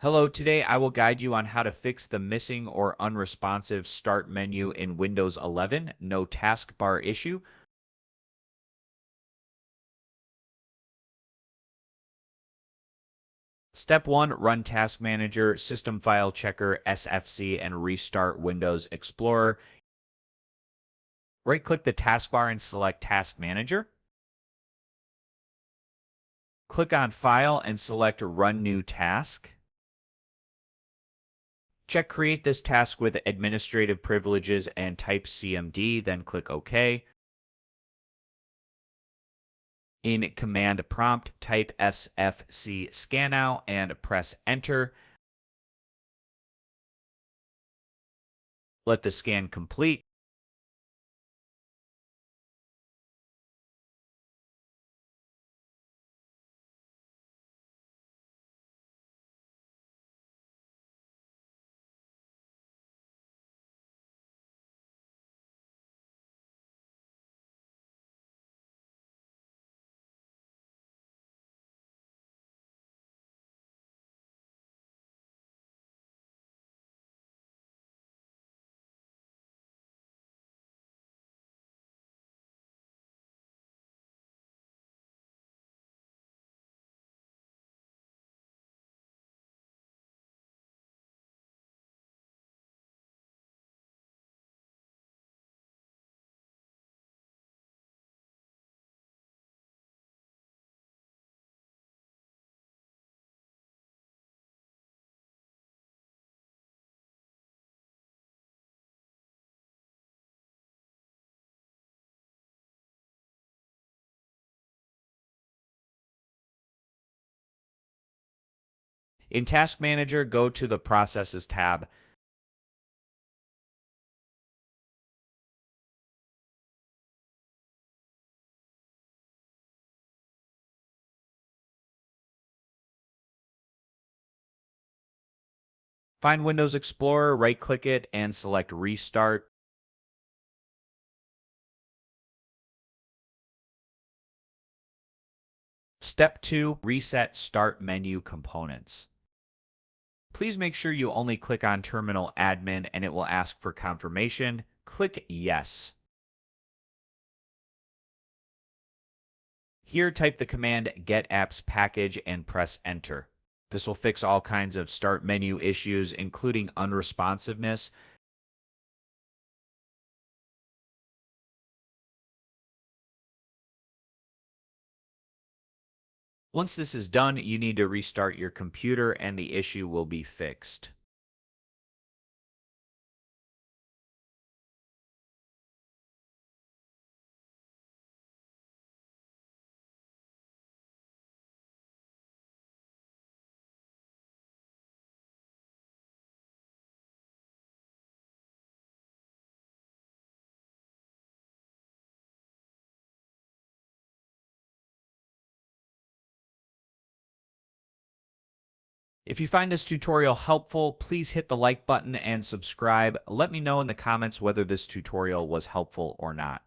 Hello, today I will guide you on how to fix the missing or unresponsive start menu in Windows 11 no taskbar issue. Step 1, run Task Manager, System File Checker, SFC, and restart Windows Explorer. Right-click the taskbar and select Task Manager. Click on File and select Run New Task. Check Create this task with administrative privileges and type CMD, then click OK. In Command Prompt, type SFC Scanow and press Enter. Let the scan complete. In Task Manager, go to the Processes tab. Find Windows Explorer, right-click it, and select Restart. Step 2, reset Start Menu components. Please make sure you only click on Terminal Admin and it will ask for confirmation. Click Yes. Here, type the command Get Apps Package and press Enter. This will fix all kinds of Start Menu issues, including unresponsiveness. Once this is done, you need to restart your computer and the issue will be fixed. If you find this tutorial helpful, please hit the like button and subscribe. Let me know in the comments whether this tutorial was helpful or not.